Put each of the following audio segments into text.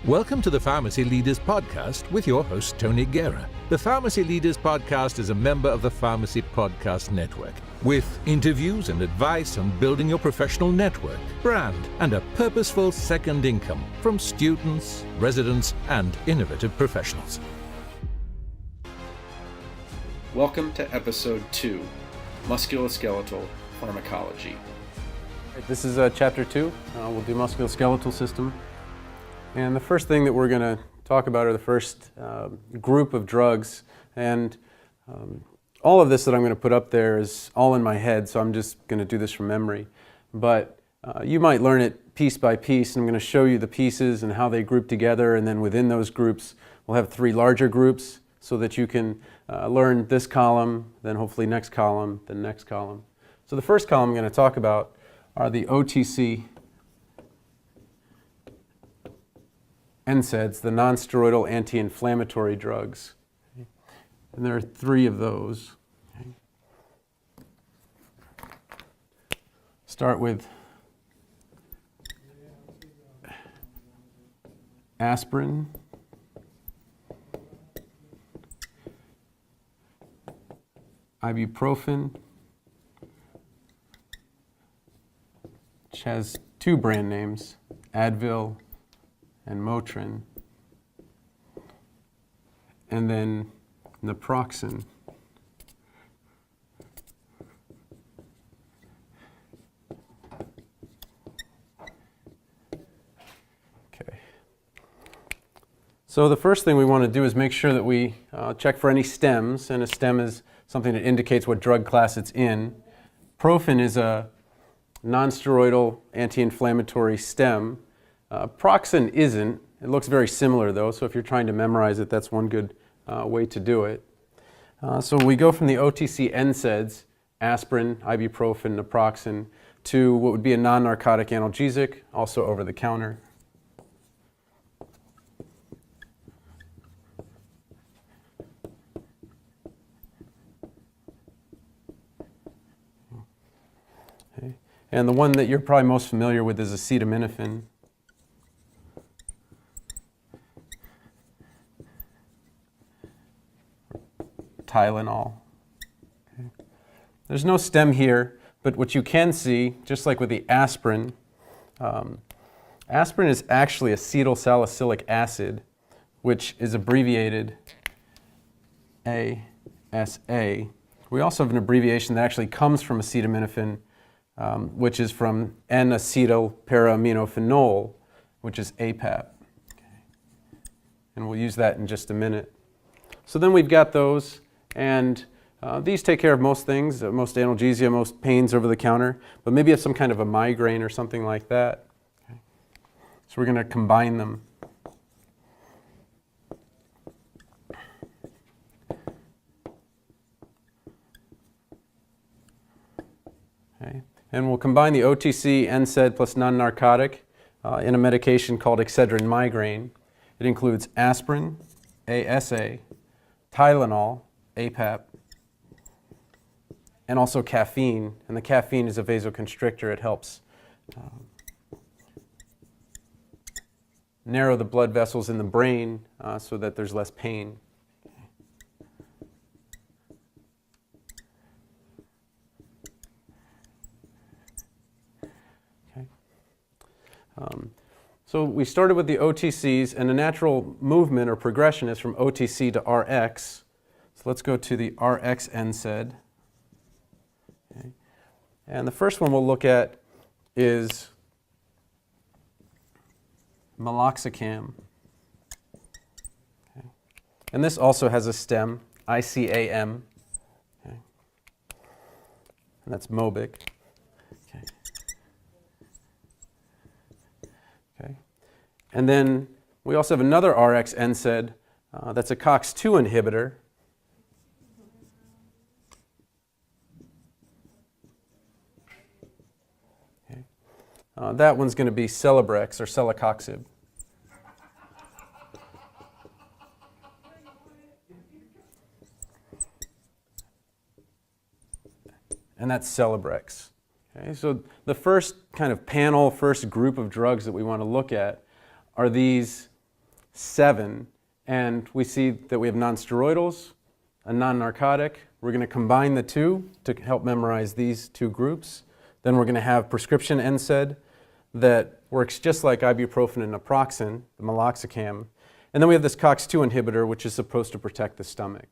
Welcome to the Pharmacy Leaders Podcast with your host, Tony Guerra. The Pharmacy Leaders Podcast is a member of the Pharmacy Podcast Network, with interviews and advice on building your professional network, brand, and a purposeful second income from students, residents, and innovative professionals. Welcome to Episode 2, Musculoskeletal Pharmacology. This is Chapter 2. We'll do musculoskeletal system. And the first thing that we're going to talk about are the first group of drugs. And all of this that I'm going to put up there is all in my head, so I'm just going to do this from memory. But you might learn it piece by piece, and I'm going to show you the pieces and how they group together. And then within those groups, we'll have 3 larger groups so that you can learn this column, then hopefully next column, then next column. So the first column I'm going to talk about are the OTC NSAIDs, the non-steroidal anti-inflammatory drugs. And there are 3 of those. Start with aspirin, ibuprofen, which has 2 brand names, Advil and motrin, and then naproxen. Okay. So the first thing we want to do is make sure that we check for any stems, and a stem is something that indicates what drug class it's in. Profen is a non-steroidal anti-inflammatory stem. Proxen isn't. It looks very similar though, so if you're trying to memorize it, that's one good way to do it. So we go from the OTC NSAIDs, aspirin, ibuprofen, naproxen, to what would be a non-narcotic analgesic, also over the counter. Okay. And the one that you're probably most familiar with is acetaminophen. Tylenol. Okay. There's no stem here, but what you can see, just like with the aspirin, aspirin is actually acetylsalicylic acid, which is abbreviated ASA. We also have an abbreviation that actually comes from acetaminophen, which is from N-acetyl-para-aminophenol, which is APAP. Okay. And we'll use that in just a minute. So then we've got those. And these take care of most things, most analgesia, most pains over the counter, but maybe you have some kind of a migraine or something like that. Okay. So we're going to combine them. Okay. And we'll combine the OTC NSAID plus non-narcotic in a medication called Excedrin Migraine. It includes aspirin, ASA, Tylenol APAP, and also caffeine. And the caffeine is a vasoconstrictor. It helps narrow the blood vessels in the brain so that there's less pain. Okay. So we started with the OTCs, and the natural movement or progression is from OTC to Rx. So let's go to the Rx NSAID. Okay. And the first one we'll look at is Meloxicam. Okay. And this also has a stem, ICAM. Okay. And that's Mobic. Okay. Okay. And then we also have another Rx NSAID that's a COX-2 inhibitor. That one's going to be Celebrex or Celecoxib. And that's Celebrex. Okay, so the first kind of panel, first group of drugs that we want to look at are these 7, and we see that we have non-steroidals, a non-narcotic. We're going to combine the two to help memorize these two groups. Then we're going to have prescription NSAID that works just like ibuprofen and naproxen, the Meloxicam. And then we have this COX-2 inhibitor, which is supposed to protect the stomach.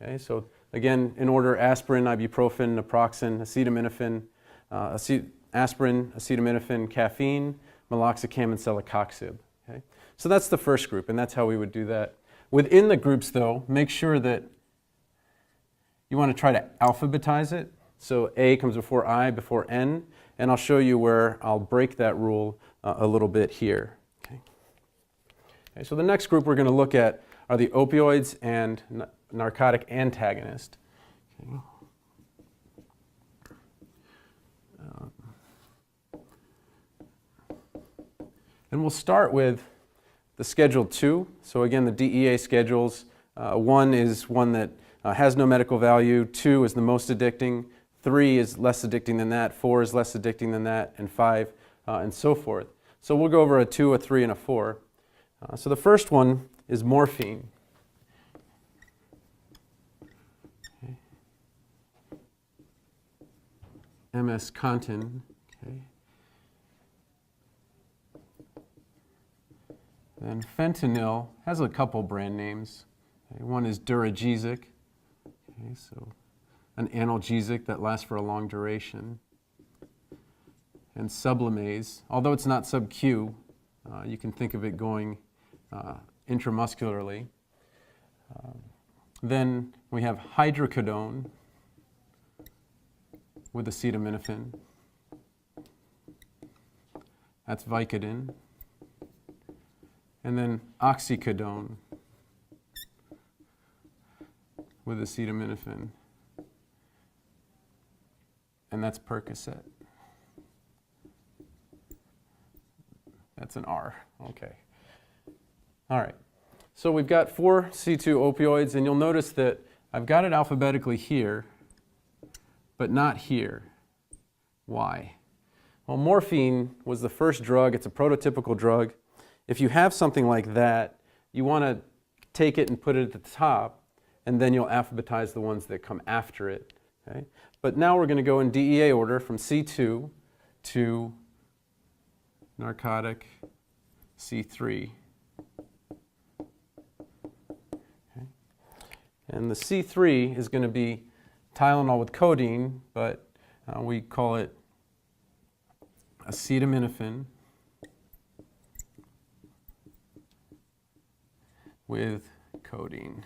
Okay, so again, in order, aspirin, ibuprofen, naproxen, acetaminophen, aspirin, acetaminophen, caffeine, Meloxicam, and celecoxib. Okay? So that's the first group, and that's how we would do that. Within the groups, though, make sure that you want to try to alphabetize it. So A comes before I, before N, and I'll show you where I'll break that rule a little bit here. Okay. Okay, so the next group we're going to look at are the opioids and narcotic antagonist. Okay. And we'll start with the Schedule 2. So again, the DEA schedules. 1 is one that has no medical value. 2 is the most addicting. 3 is less addicting than that. 4 is less addicting than that. And 5, and so forth. So we'll go over a 2, a 3, and a 4. So the first one is morphine. Okay. MS Contin. Okay. Then fentanyl has a couple brand names. Okay. One is Duragesic. Okay, so an analgesic that lasts for a long duration. And Sublimase, although it's not sub-Q, you can think of it going intramuscularly. Then we have hydrocodone with acetaminophen. That's Vicodin. And then oxycodone with acetaminophen. And that's Percocet. That's an R. Okay. All right. So we've got 4 C2 opioids, and you'll notice that I've got it alphabetically here, but not here. Why? Well, morphine was the first drug. It's a prototypical drug. If you have something like that, you want to take it and put it at the top, and then you'll alphabetize the ones that come after it. Okay? But now we're going to go in DEA order from C2 to narcotic C3. Okay. And the C3 is going to be Tylenol with codeine, but we call it acetaminophen with codeine.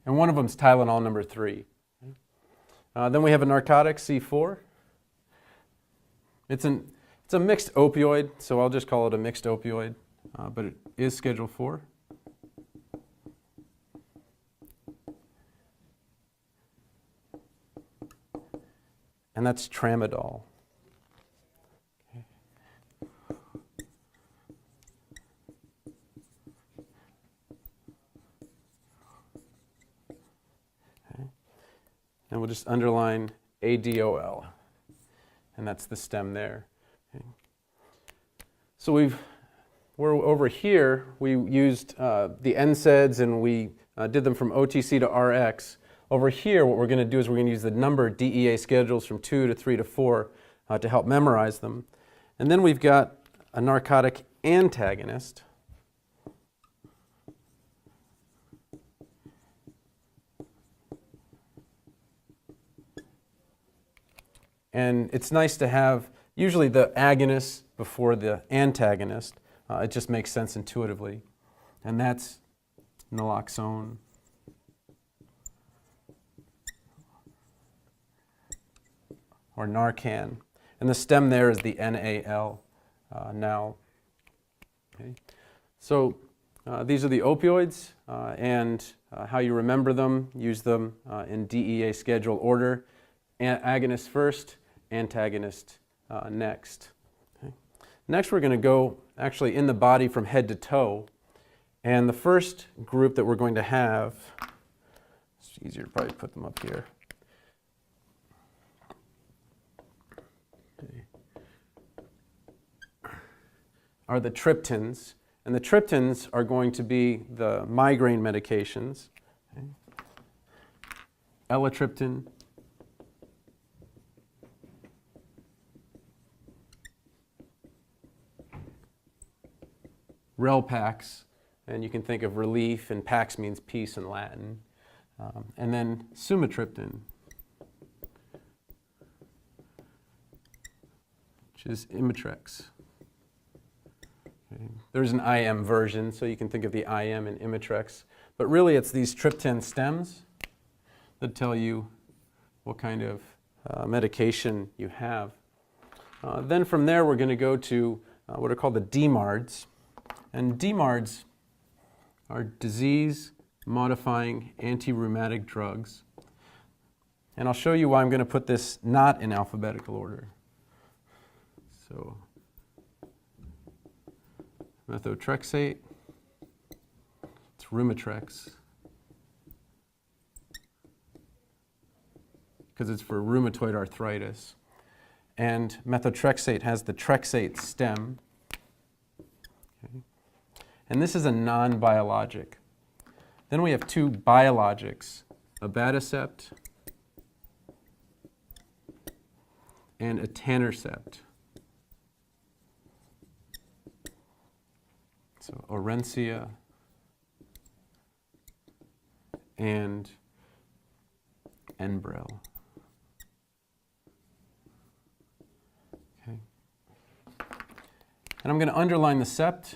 And one of them is Tylenol number 3. Then we have a narcotic, C4. It's a mixed opioid, so I'll just call it a mixed opioid, but it is Schedule 4. And that's tramadol. Okay. And we'll just underline ADOL, and that's the stem there. Okay. So we're over here. We used the NSAIDs, and we did them from OTC to Rx. Over here, what we're going to do is we're going to use the number DEA schedules from 2 to 3 to 4 to help memorize them. And then we've got a narcotic antagonist. And it's nice to have usually the agonist before the antagonist. It just makes sense intuitively. And that's naloxone. Or Narcan. And the stem there is the NAL now. Okay. So these are the opioids and how you remember them. Use them in DEA schedule order. Agonist first, antagonist next. Okay. Next we're going to go actually in the body from head to toe. And the first group that we're going to have, it's easier to probably put them up here. Okay. are the triptans. And the triptans are going to be the migraine medications. Okay. Elatriptan, Relpax, and you can think of relief, and pax means peace in Latin. And then sumatriptan, which is Imitrex. Okay. There's an IM version, so you can think of the IM and Imitrex. But really, it's these triptan stems that tell you what kind of medication you have. Then from there, we're going to go to what are called the DMARDs. And DMARDs are disease-modifying anti-rheumatic drugs. And I'll show you why I'm going to put this not in alphabetical order. So, methotrexate, it's Rheumatrex, because it's for rheumatoid arthritis. And methotrexate has the trexate stem. Okay. And this is a non-biologic. Then we have two biologics, abatacept and etanercept. So Orencia and Enbrel. Okay. And I'm going to underline the sept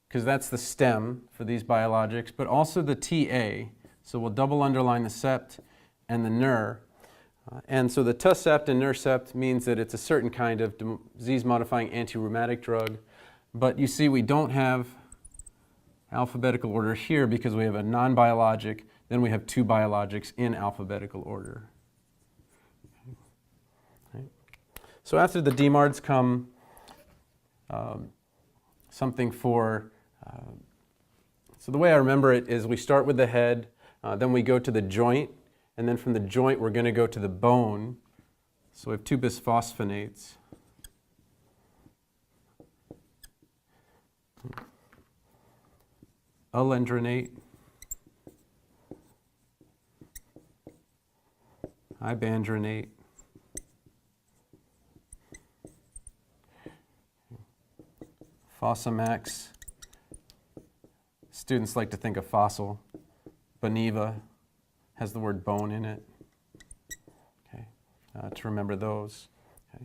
because that's the stem for these biologics, but also the TA. So we'll double underline the sept and the ner. And so the TASEPT and NERSEPT means that it's a certain kind of disease-modifying anti-rheumatic drug. But you see we don't have alphabetical order here because we have a non-biologic, then we have two biologics in alphabetical order. Okay. Right. So after the DMARDs come something for, so the way I remember it is we start with the head, then we go to the joint, and then from the joint we're going to go to the bone. So we have two bisphosphonates. Alendronate, ibandronate, Fosamax. Students like to think of fossil. Boniva has the word bone in it. Okay, to remember those. Okay.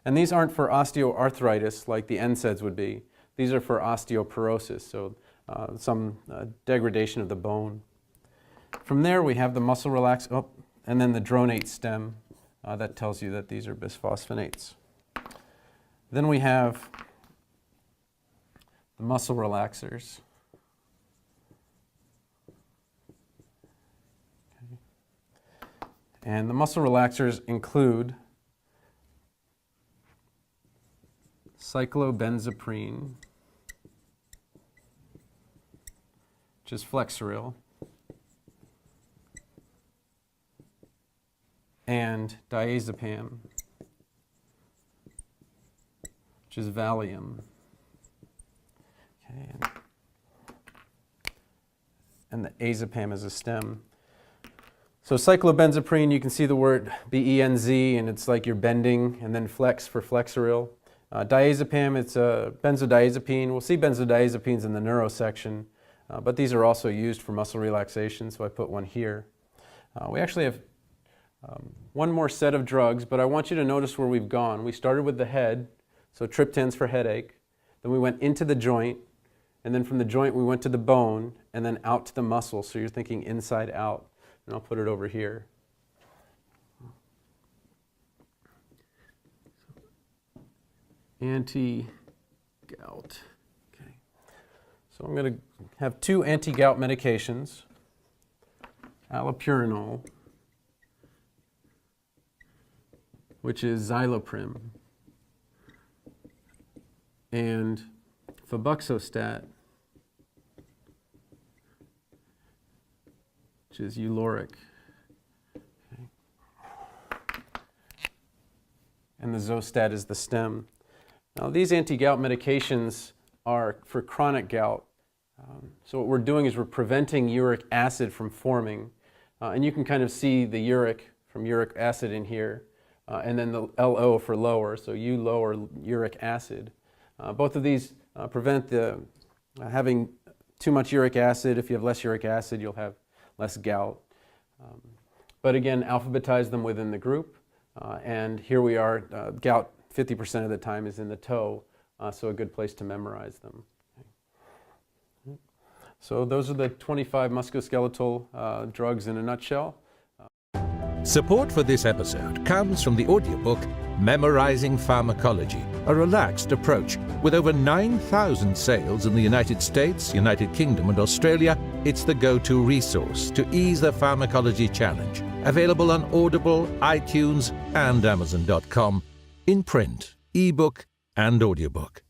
And these aren't for osteoarthritis like the NSAIDs would be. These are for osteoporosis, so some degradation of the bone. From there we have the muscle relax, and then the dronate stem that tells you that these are bisphosphonates. Then we have the muscle relaxers. Okay. And the muscle relaxers include cyclobenzaprine, which is Flexeril, and diazepam, which is Valium. Okay. And the azepam is a stem. So cyclobenzaprine, you can see the word BENZ, and it's like you're bending, and then flex for Flexeril. Diazepam, it's a benzodiazepine. We'll see benzodiazepines in the neuro section, but these are also used for muscle relaxation, so I put one here. We actually have one more set of drugs, but I want you to notice where we've gone. We started with the head, so triptans for headache. Then we went into the joint, and then from the joint we went to the bone, and then out to the muscle, so you're thinking inside out. And I'll put it over here. Anti-gout. Okay. So I'm going to have two anti-gout medications. Allopurinol, which is Xyloprim, and febuxostat, which is Uloric. Okay. And the Zostat is the stem. Now these anti-gout medications are for chronic gout. So what we're doing is we're preventing uric acid from forming. And you can kind of see the uric from uric acid in here, and then the LO for lower, so you lower uric acid. Both of these prevent the having too much uric acid. If you have less uric acid, you'll have less gout. But again, alphabetize them within the group. And here we are, gout 50% of the time is in the toe, so a good place to memorize them. So those are the 25 musculoskeletal drugs in a nutshell. Support for this episode comes from the audiobook Memorizing Pharmacology, a relaxed approach. With over 9,000 sales in the United States, United Kingdom and Australia, it's the go-to resource to ease the pharmacology challenge. Available on Audible, iTunes and Amazon.com, in print, ebook and audiobook.